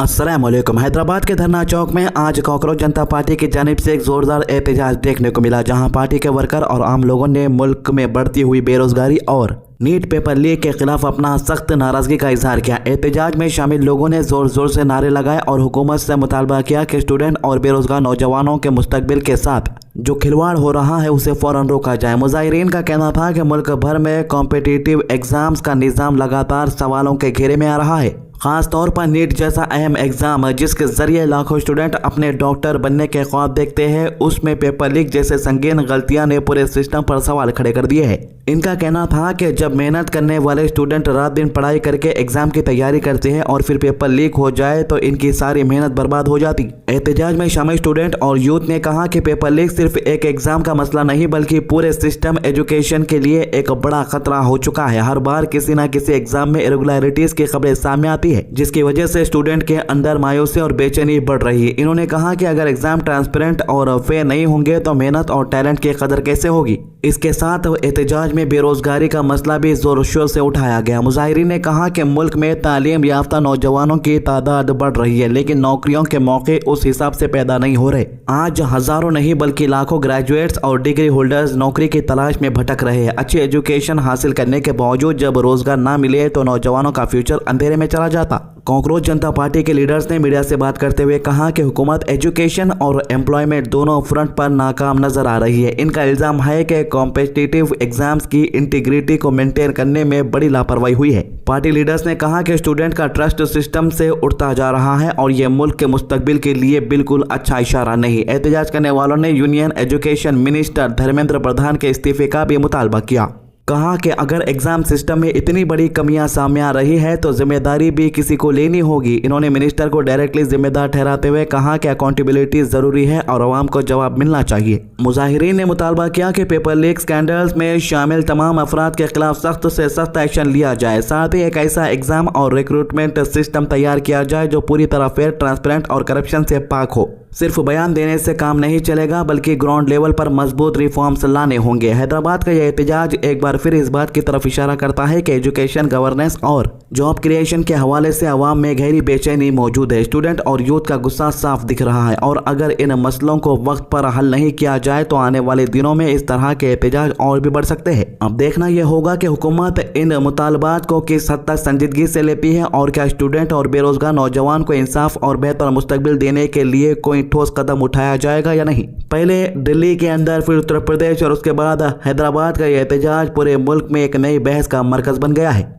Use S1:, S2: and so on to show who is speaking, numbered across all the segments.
S1: अस्सलामुअलैकुम। हैदराबाद के धरना चौक में आज कॉकरोच जनता पार्टी की जानिब से एक जोरदार एहतजाज देखने को मिला, जहां पार्टी के वर्कर और आम लोगों ने मुल्क में बढ़ती हुई बेरोजगारी और नीट पेपर लीक के खिलाफ अपना सख्त नाराजगी का इजहार किया। एहतजाज में शामिल लोगों ने जोर जोर से नारे लगाए और हुकूमत से मुतालबा किया कि स्टूडेंट और बेरोजगार नौजवानों के मुस्तकबिल के साथ जो खिलवाड़ हो रहा है उसे फौरन रोका जाए। मुजाहिरीन का कहना था कि मुल्क भर में कॉम्पिटिटिव एग्जाम्स का निज़ाम लगातार सवालों के घेरे में आ रहा है, खास तौर पर नीट जैसा अहम एग्जाम जिसके जरिए लाखों स्टूडेंट अपने डॉक्टर बनने के ख्वाब देखते हैं, उसमें पेपर लीक जैसे संगीन गलतियां ने पूरे सिस्टम पर सवाल खड़े कर दिए हैं। इनका कहना था कि जब मेहनत करने वाले स्टूडेंट रात दिन पढ़ाई करके एग्जाम की तैयारी करते हैं और फिर पेपर लीक हो जाए तो इनकी सारी मेहनत बर्बाद हो जाती। एहतजाज में शामिल स्टूडेंट और यूथ ने कहा कि पेपर लीक सिर्फ एक एग्जाम का मसला नहीं बल्कि पूरे सिस्टम एजुकेशन के लिए एक बड़ा खतरा हो चुका है। हर बार किसी न किसी एग्जाम में इरेगुलरिटीज की खबरें सामने आती है, जिसकी वजह से स्टूडेंट के अंदर मायूसी और बेचैनी बढ़ रही है। इन्होंने कहा कि अगर एग्जाम ट्रांसपेरेंट और फेयर नहीं होंगे तो मेहनत और टैलेंट की कदर कैसे होगी। इसके साथ एहतजाज में बेरोजगारी का मसला भी जोर शोर से उठाया गया। मुजाहिरीन ने कहा कि मुल्क में तालीम याफ्ता नौजवानों की तादाद बढ़ रही है, लेकिन नौकरियों के मौके उस हिसाब से पैदा नहीं हो रहे। आज हजारों नहीं बल्कि लाखों ग्रेजुएट्स और डिग्री होल्डर्स नौकरी की तलाश में भटक रहे हैं। अच्छी एजुकेशन हासिल करने के बावजूद जब रोजगार ना मिले तो नौजवानों का फ्यूचर अंधेरे में चला जाता। कॉकरोच जनता पार्टी के लीडर्स ने मीडिया से बात करते हुए कहा कि हुकूमत एजुकेशन और एम्प्लॉयमेंट दोनों फ्रंट पर नाकाम नजर आ रही है। इनका इल्जाम है कि कॉम्पिटिटिव एग्जाम्स की इंटीग्रिटी को मेंटेन करने में बड़ी लापरवाही हुई है। पार्टी लीडर्स ने कहा कि स्टूडेंट का ट्रस्ट सिस्टम से उठता जा रहा है और ये मुल्क के मुस्तकबिल के लिए बिल्कुल अच्छा इशारा नहीं। एहतजाज करने वालों ने union education minister Dharmendra Pradhan के इस्तीफे का भी मुतालबा किया। कहा कि अगर एग्जाम सिस्टम में इतनी बड़ी कमियां सामने आ रही है तो जिम्मेदारी भी किसी को लेनी होगी। इन्होंने मिनिस्टर को डायरेक्टली जिम्मेदार ठहराते हुए कहा कि अकाउंटेबिलिटी जरूरी है और आवाम को जवाब मिलना चाहिए। मुजाहिरीन ने मुतालबा किया कि पेपर लीक स्कैंडल्स में शामिल तमाम अफराद के खिलाफ सख्त से सख्त एक्शन लिया जाए। साथ ही एक ऐसा एग्जाम और रिक्रूटमेंट सिस्टम तैयार किया जाए जो पूरी तरह फेयर, ट्रांसपेरेंट और करप्शन से पाक हो। सिर्फ बयान देने से काम नहीं चलेगा बल्कि ग्राउंड लेवल पर मजबूत रिफॉर्म्स लाने होंगे। हैदराबाद का यह एहतजाज एक बार फिर इस बात की तरफ इशारा करता है कि एजुकेशन, गवर्नेंस और जॉब क्रिएशन के हवाले से अवाम में गहरी बेचैनी मौजूद है। स्टूडेंट और यूथ का गुस्सा साफ दिख रहा है और अगर इन मसलों को वक्त पर हल नहीं किया जाए तो आने वाले दिनों में इस तरह के एहतजाज और भी बढ़ सकते हैं। अब देखना यह होगा कि हुकूमत इन मुतालबात को किस हद तक संजीदगी से लेती है और क्या स्टूडेंट और बेरोजगार नौजवान को इंसाफ और बेहतर मुस्तकबिल देने के लिए कोई ठोस कदम उठाया जाएगा या नहीं। पहले दिल्ली के अंदर, फिर उत्तर प्रदेश और उसके बाद हैदराबाद का यह एहतजाज पूरे मुल्क में एक नई बहस का मरकज बन गया है।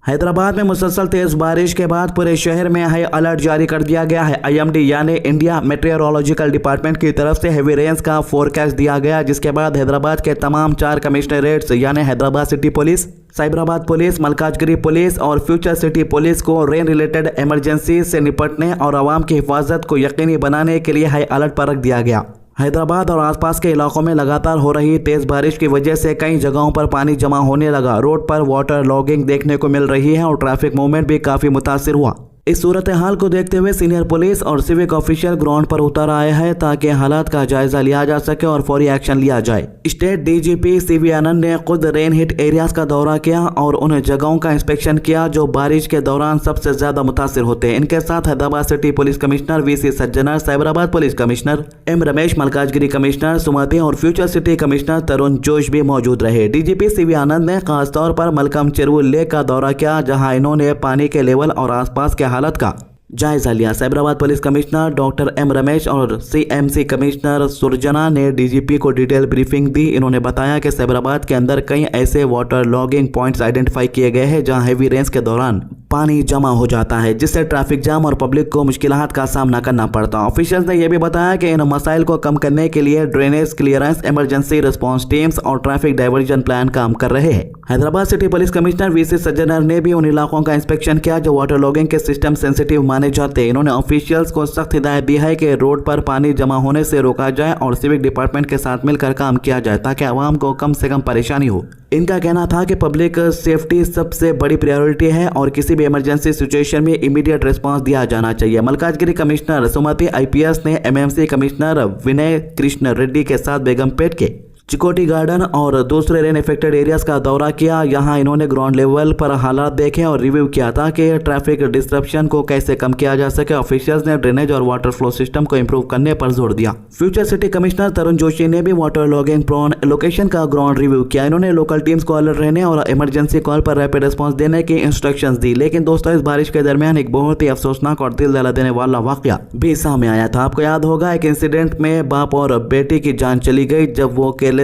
S1: हैदराबाद में मुसलसल तेज बारिश के बाद पूरे शहर में हाई अलर्ट जारी कर दिया गया है। IMD यानी इंडिया मेट्रोलॉजिकल डिपार्टमेंट की तरफ से हेवी रेन्स का फोरकास्ट दिया गया, जिसके बाद हैदराबाद के तमाम 4 कमिश्नरेट्स यानी Hyderabad city police, Cyberabad police, Malkajgiri police और फ्यूचर सिटी पुलिस को रेन रिलेटेड इमरजेंसी से निपटने और आवाम की हिफाजत को यकीनी बनाने के लिए हाई अलर्ट पर रख दिया गया। हैदराबाद और आसपास के इलाकों में लगातार हो रही तेज बारिश की वजह से कई जगहों पर पानी जमा होने लगा। रोड पर वाटर लॉगिंग देखने को मिल रही है और ट्रैफिक मूवमेंट भी काफी मुतासिर हुआ। इस सूरत हाल को देखते हुए सीनियर पुलिस और सिविक ऑफिशियल ग्राउंड पर उतर आए हैं ताकि हालात का जायजा लिया जा सके और फौरी एक्शन लिया जाए। स्टेट DGP CV आनंद ने खुद रेन हिट एरियाज का दौरा किया और उन जगहों का इंस्पेक्शन किया जो बारिश के दौरान सबसे ज्यादा मुतासिर होते हैं। इनके साथ Hyderabad city police commissioner VC Sajjanar, Cyberabad police commissioner M Ramesh, Malkajgiri commissioner Sumathi और फ्यूचर सिटी कमिश्नर तरुण जोश भी मौजूद रहे। DGP CV आनंद ने खासतौर पर मलकम चिरवू लेक का दौरा किया, जहाँ इन्होंने पानी के लेवल और आसपास के हालत का जायजा लिया। Cyberabad police commissioner doctor M Ramesh और CMC कमिश्नर सुरजना ने DGP को डिटेल ब्रीफिंग दी। इन्होंने बताया कि साइबराबाद के अंदर कई ऐसे वाटर लॉगिंग पॉइंट्स आइडेंटिफाई किए गए हैं जहां हेवी रेन्स के दौरान पानी जमा हो जाता है, जिससे ट्रैफिक जाम और पब्लिक को मुश्किलात का सामना करना पड़ता है। ऑफिशियल्स ने यह भी बताया कि इन मसाइल को कम करने के लिए drainage clearance, emergency response teams और ट्रैफिक डाइवर्जन प्लान काम कर रहे हैं। Hyderabad city police commissioner VC Sajjanar ने भी उन इलाकों का इंस्पेक्शन किया जो वाटर लॉगिंग के सिस्टम सेंसिटिव माने जाते हैं। इन्होंने ऑफिशियल्स को सख्त हिदायत दी है कि रोड पर पानी जमा होने से रोका जाए और सिविक डिपार्टमेंट के साथ मिलकर काम किया जाए ताकि आवाम को कम से कम परेशानी हो। इनका कहना था कि पब्लिक सेफ्टी सबसे बड़ी प्रायोरिटी है और किसी भी इमरजेंसी सिचुएशन में इमीडिएट रिस्पांस दिया जाना चाहिए। मलकाजगिरी कमिश्नर सुमति IPS ने MMC कमिश्नर विनय कृष्ण रेड्डी के साथ बेगमपेट के चिकोटी गार्डन और दूसरे रेन इफेक्टेड एरियाज का दौरा किया। यहाँ इन्होंने ग्राउंड लेवल पर हालात देखे और रिव्यू किया था कि ट्रैफिक डिस्ट्रप्शन को कैसे कम किया जा सके। ऑफिशियल्स ने ड्रेनेज और वाटर फ्लो सिस्टम को इंप्रूव करने पर जोर दिया। फ्यूचर सिटी कमिश्नर तरुण जोशी ने भी वाटर लॉगिंग प्रोन लोकेशन का ग्राउंड रिव्यू किया। इन्होंने लोकल टीम्स को अलर्ट रहने और इमरजेंसी कॉल पर रैपिड रिस्पॉन्स देने की इंस्ट्रक्शंस दी। लेकिन दोस्तों, इस बारिश के दरमियान एक बहुत ही अफसोसनाक और दिल दहला देने वाला वाकया भी सामने आया था। आपको याद होगा, एक इंसिडेंट में बाप और बेटी की जान चली गई जब वो केयरलेसली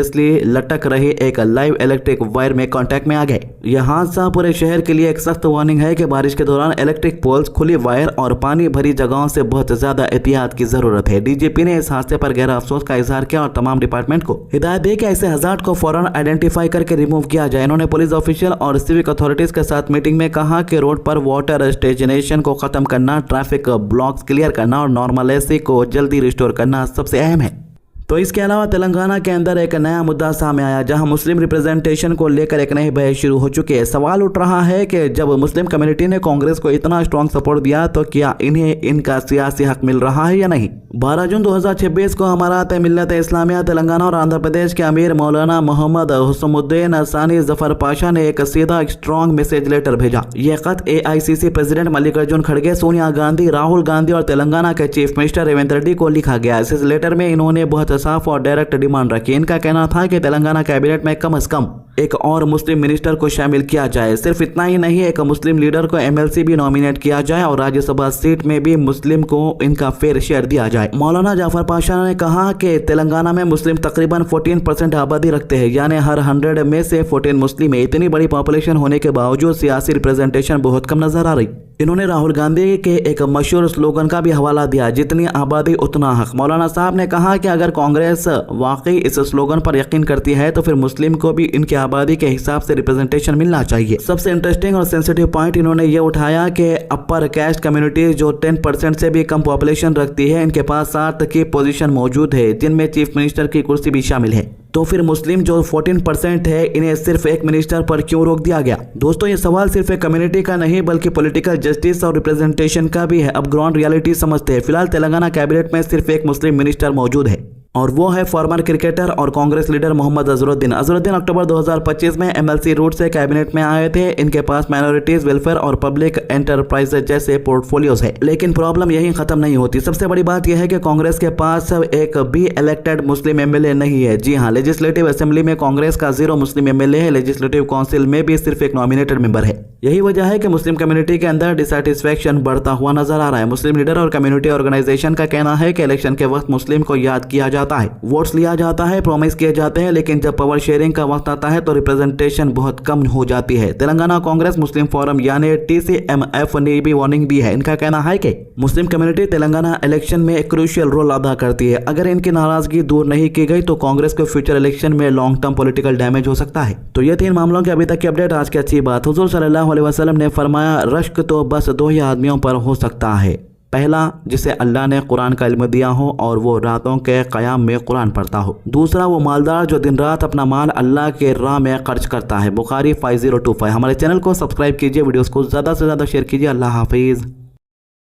S1: लटक रही एक लाइव इलेक्ट्रिक वायर में कांटेक्ट में आ गए। यह हादसा पूरे शहर के लिए एक सख्त वार्निंग है कि बारिश के दौरान इलेक्ट्रिक पोल्स, खुली वायर और पानी भरी जगहों से बहुत ज्यादा एहतियात की जरूरत है। डीजीपी ने इस हादसे पर गहरा अफसोस का इजहार किया और तमाम डिपार्टमेंट को हिदायत दी कि ऐसे हजार्ड को फौरन आइडेंटिफाई करके रिमूव किया जाए। इन्होंने पुलिस ऑफिशियल और सिविक अथॉरिटीज के साथ मीटिंग में कहा कि रोड पर वाटर स्टेशनेशन को खत्म करना, ट्रैफिक ब्लॉक्स क्लियर करना और नॉर्मलिटी को जल्दी रिस्टोर करना सबसे अहम है। तो इसके अलावा तेलंगाना के अंदर एक नया मुद्दा सामने आया, जहां मुस्लिम रिप्रेजेंटेशन को लेकर एक नई बहस शुरू हो चुकी है। सवाल उठ रहा है कि जब मुस्लिम कम्युनिटी ने कांग्रेस को इतना स्ट्रॉन्ग सपोर्ट दिया तो क्या इन्हें इनका सियासी हक मिल रहा है या नहीं। 12 जून 2026 को अमारात मिल्लत इस्लामिया तेलंगाना और आंध्र प्रदेश के अमीर मौलाना मोहम्मद हुस्मुद्दीन सानी जफर पाशा ने एक सीधा स्ट्रॉन्ग मैसेज लेटर भेजा। यह खत AICC प्रेसिडेंट मल्लिकार्जुन खड़गे, सोनिया गांधी, राहुल गांधी और तेलंगाना के चीफ मिनिस्टर रेवंत रेड्डी को लिखा गया। इस लेटर में इन्होंने बहुत साफ और डायरेक्ट डिमांड रखी। इनका कहना था कि तेलंगाना कैबिनेट में कम से कम एक और मुस्लिम मिनिस्टर को शामिल किया जाए। सिर्फ इतना ही नहीं, एक मुस्लिम लीडर को MLC भी नॉमिनेट किया जाए और राज्यसभा सीट में भी मुस्लिम को इनका फेयर शेयर दिया जाए। मौलाना जाफर पाशा ने कहा कि तेलंगाना में मुस्लिम तकरीबन 14% आबादी रखते हैं, यानी हर 100 में से 14 मुस्लिम है। इतनी बड़ी पॉपुलेशन होने के बावजूद सियासी रिप्रेजेंटेशन बहुत कम नजर आ रही। इन्होंने राहुल गांधी के एक मशहूर स्लोगन का भी हवाला दिया, जितनी आबादी उतना हक। मौलाना साहब ने कहा कि अगर कांग्रेस वाकई इस स्लोगन पर यकीन करती है तो फिर मुस्लिम को भी इनकी आबादी के हिसाब से रिप्रेजेंटेशन मिलना चाहिए। सबसे इंटरेस्टिंग और सेंसिटिव पॉइंट इन्होंने ये उठाया कि अपर कैस्ट कम्युनिटी जो 10% से भी कम पॉपुलेशन रखती है, इनके पास 7 की पोजीशन मौजूद है, जिनमें चीफ मिनिस्टर की कुर्सी भी शामिल है। तो फिर मुस्लिम जो 14% है, इन्हें सिर्फ एक मिनिस्टर पर क्यों रोक दिया गया। दोस्तों, ये सवाल सिर्फ एक कम्युनिटी का नहीं बल्कि पॉलिटिकल जस्टिस और रिप्रेजेंटेशन का भी है। अब ग्राउंड रियलिटी समझते हैं। फिलहाल तेलंगाना कैबिनेट में सिर्फ एक मुस्लिम मिनिस्टर मौजूद है और वो है फॉर्मर क्रिकेटर और कांग्रेस लीडर मोहम्मद अजहरुद्दीन। अजहरुद्दीन अक्टूबर 2025 में MLC रूट से कैबिनेट में आए थे। इनके पास माइनॉरिटीज वेलफेयर और पब्लिक एंटरप्राइजेज जैसे पोर्टफोलियोज है। लेकिन प्रॉब्लम यही खत्म नहीं होती। सबसे बड़ी बात यह है कि कांग्रेस के पास एक भी इलेक्टेड मुस्लिम MLA नहीं है। जी हाँ, लेजिस्लेटिव असेंबली में कांग्रेस का 0 मुस्लिम MLA है। लेजिस्लेटिव काउंसिल में भी सिर्फ एक नॉमिनेटेड मेंबर है। यही वजह है कि मुस्लिम कम्युनिटी के अंदर डिसैटिस्फैक्शन बढ़ता हुआ नजर आ रहा है। मुस्लिम लीडर और कम्युनिटी ऑर्गेनाइजेशन का कहना है कि इलेक्शन के वक्त मुस्लिम को याद किया जाता है, वोट्स लिया जाता है, प्रॉमिस किए जाते हैं, लेकिन जब पावर शेयरिंग का वक्त आता है तो रिप्रेजेंटेशन बहुत कम हो जाती है। तेलंगाना कांग्रेस मुस्लिम फोरम यानी TCMF ने भी वार्निंग दी है। इनका कहना है कि मुस्लिम कम्युनिटी तेलंगाना इलेक्शन में एक क्रूशियल रोल अदा करती है। अगर इनकी नाराजगी दूर नहीं की गई तो कांग्रेस को फ्यूचर इलेक्शन में लॉन्ग टर्म पॉलिटिकल डैमेज हो सकता है। तो ये 3 मामलों की अभी तक की अपडेट। आज की अच्छी बात, हुजूर सल्लल्लाहु अलैहि वसल्लम ने फरमाया, रश्क तो बस 2 ही आदमियों पर हो सकता है। पहला, जिसे अल्लाह ने कुरान का इल्म दिया हो और वो रातों के क़याम में कुरान पढ़ता हो। दूसरा, वो मालदार जो दिन रात अपना माल अल्लाह के राह में खर्च करता है। बुखारी 5025। हमारे चैनल को सब्सक्राइब कीजिए, वीडियोस को ज़्यादा से ज़्यादा शेयर कीजिए। अल्लाह हाफिज़।